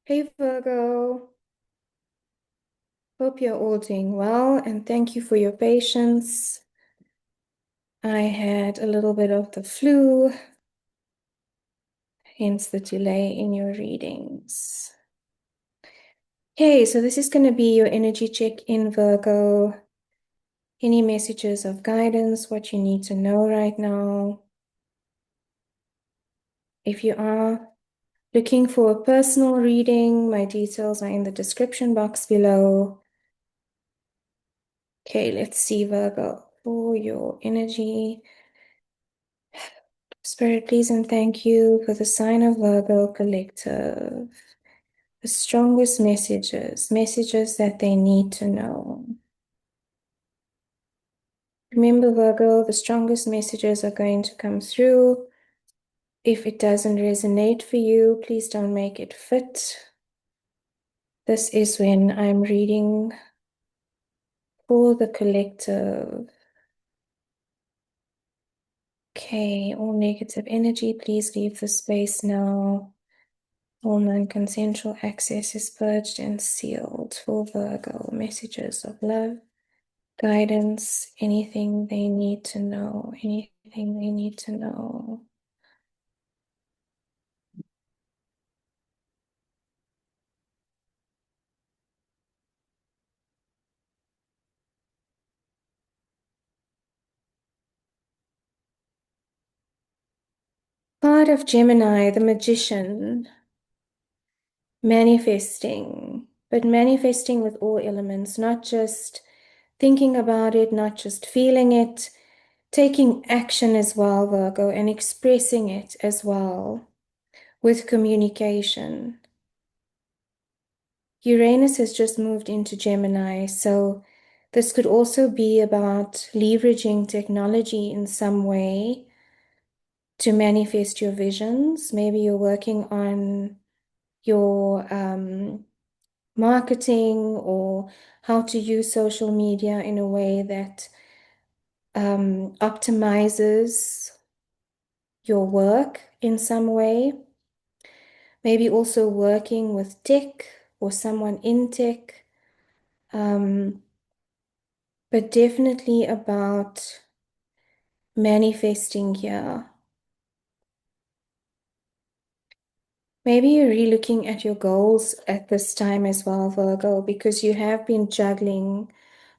Hey Virgo, hope you're all doing well and thank you for your patience. I had a little bit of the flu, hence the delay in your readings. Okay, so this is going to be your energy check-in, Virgo. Any messages of guidance, what you need to know right now. If you are looking for a personal reading, my details are in the description box below. Okay, let's see, Virgo, for your energy. Spirit, please and thank you for the sign of Virgo collective. The strongest messages that they need to know. Remember, Virgo, the strongest messages are going to come through. If it doesn't resonate for you, please don't make it fit. This is when I'm reading for the collective. Okay, all negative energy, please leave the space now. All non-consensual access is purged and sealed for Virgo. Messages of love, guidance, anything they need to know, anything they need to know. Part of Gemini, the magician, manifesting, but manifesting with all elements, not just thinking about it, not just feeling it, taking action as well, Virgo, and expressing it as well with communication. Uranus has just moved into Gemini, so this could also be about leveraging technology in some way to manifest your visions. Maybe you're working on your marketing or how to use social media in a way that optimizes your work in some way. Maybe also working with tech or someone in tech. But definitely about manifesting here. Maybe you're relooking at your goals at this time as well, Virgo, because you have been juggling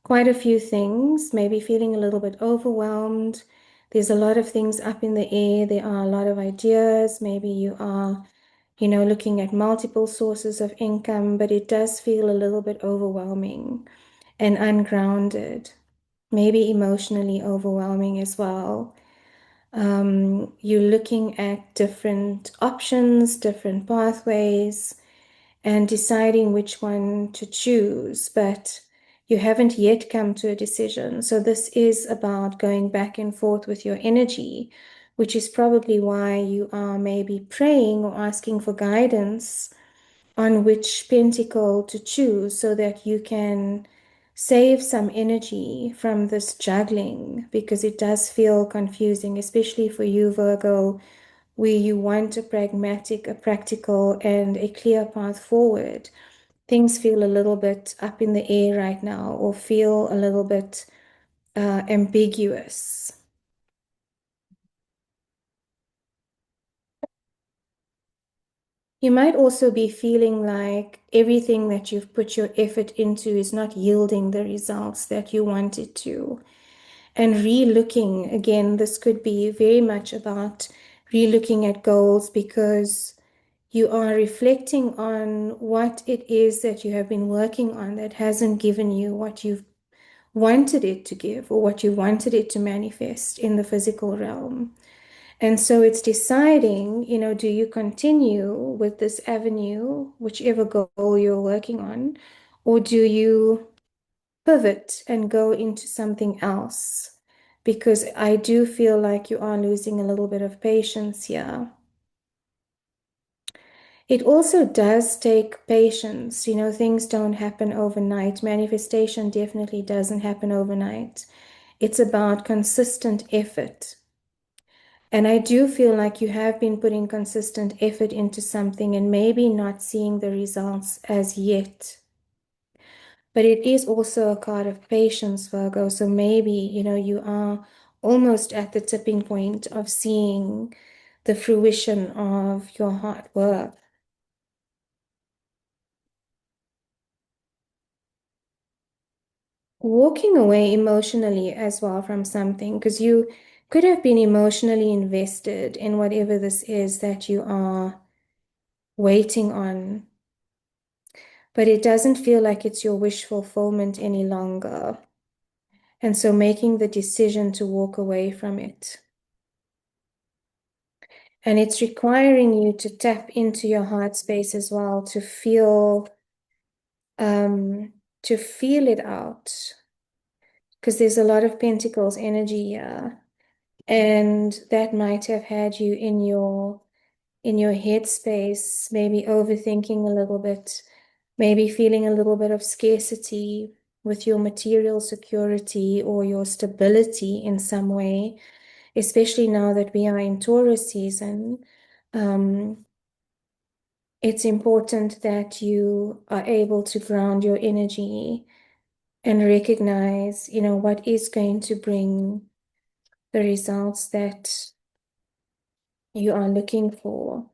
quite a few things, maybe feeling a little bit overwhelmed. There's a lot of things up in the air. There are a lot of ideas. Maybe you are, looking at multiple sources of income, but it does feel a little bit overwhelming and ungrounded, maybe emotionally overwhelming as well. You're looking at different options, different pathways, and deciding which one to choose, but you haven't yet come to a decision. So this is about going back and forth with your energy, which is probably why you are maybe praying or asking for guidance on which pentacle to choose so that you can save some energy from this juggling, because it does feel confusing, especially for you, Virgo, where you want a pragmatic, a practical, and a clear path forward. Things feel a little bit up in the air right now, or feel a little bit ambiguous. You might also be feeling like everything that you've put your effort into is not yielding the results that you want it to. And re-looking, again, this could be very much about re-looking at goals because you are reflecting on what it is that you have been working on that hasn't given you what you've wanted it to give or what you wanted it to manifest in the physical realm. And so it's deciding, do you continue with this avenue, whichever goal you're working on, or do you pivot and go into something else? Because I do feel like you are losing a little bit of patience here. It also does take patience. Things don't happen overnight. Manifestation definitely doesn't happen overnight. It's about consistent effort. And I do feel like you have been putting consistent effort into something and maybe not seeing the results as yet. But it is also a card of patience, Virgo. So maybe, you are almost at the tipping point of seeing the fruition of your hard work. Walking away emotionally as well from something, because you could have been emotionally invested in whatever this is that you are waiting on, but it doesn't feel like it's your wish fulfillment any longer. And so making the decision to walk away from it. And it's requiring you to tap into your heart space as well um, to feel it out. Because there's a lot of Pentacles energy here. And that might have had you in your headspace, maybe overthinking a little bit, maybe feeling a little bit of scarcity with your material security or your stability in some way, especially now that we are in Taurus season. It's important that you are able to ground your energy and recognize, what is going to bring the results that you are looking for.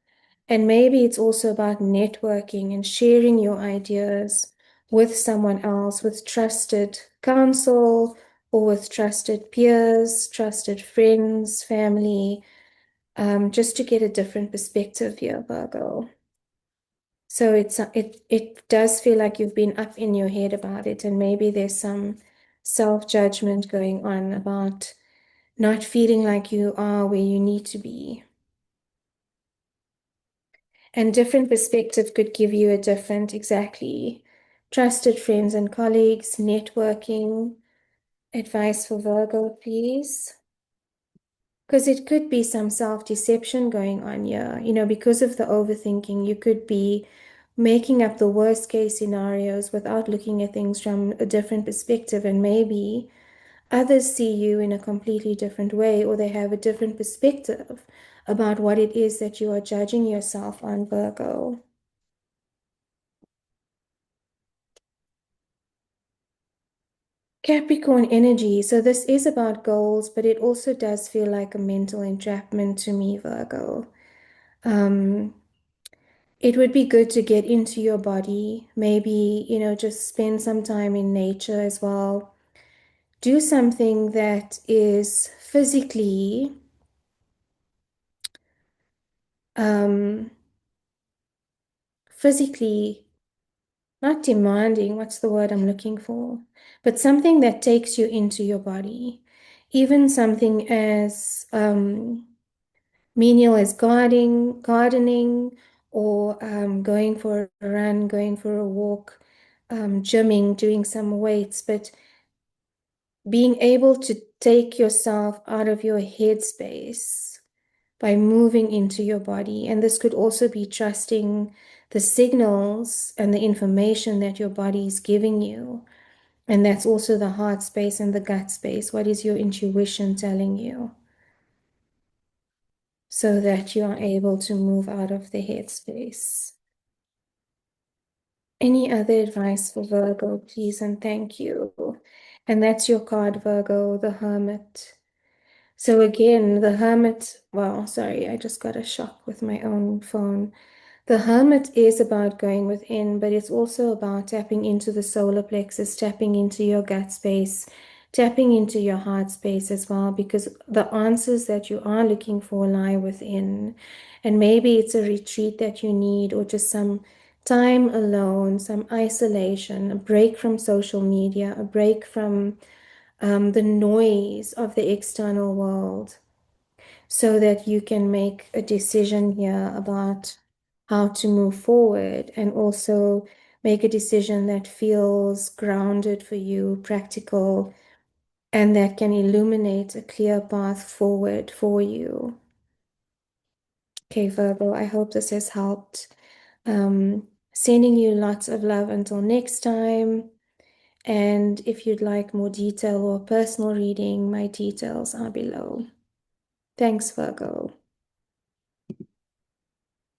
And maybe it's also about networking and sharing your ideas with someone else, with trusted counsel or with trusted peers, trusted friends, family, just to get a different perspective here, Virgo. So it does feel like you've been up in your head about it, and maybe there's some self-judgment going on about not feeling like you are where you need to be. And different perspective could give you a different, exactly, trusted friends and colleagues, networking, advice for Virgo, please. Because it could be some self-deception going on here. Because of the overthinking, you could be making up the worst case scenarios without looking at things from a different perspective. And maybe others see you in a completely different way, or they have a different perspective about what it is that you are judging yourself on, Virgo. Capricorn energy. So this is about goals, but it also does feel like a mental entrapment to me, Virgo. Um, it would be good to get into your body, maybe, just spend some time in nature as well. Do something that is um, physically not demanding, what's the word I'm looking for? But something that takes you into your body. Even something as menial as gardening, or going for a run, going for a walk, gymming, doing some weights, but being able to take yourself out of your headspace by moving into your body. And this could also be trusting the signals and the information that your body is giving you. And that's also the heart space and the gut space. What is your intuition telling you? So that you are able to move out of the headspace. Any other advice for Virgo, please, and thank you. And that's your card, Virgo, the Hermit. So again, the Hermit, well, sorry, I just got a shock with my own phone. The Hermit is about going within, but it's also about tapping into the solar plexus, tapping into your gut space, tapping into your heart space as well, because the answers that you are looking for lie within. And maybe it's a retreat that you need, or just some time alone, some isolation, a break from social media, a break from the noise of the external world, so that you can make a decision here about how to move forward, and also make a decision that feels grounded for you, practical, and that can illuminate a clear path forward for you. Okay, Virgo, I hope this has helped. Sending you lots of love until next time. And if you'd like more detail or personal reading, my details are below. Thanks, Virgo.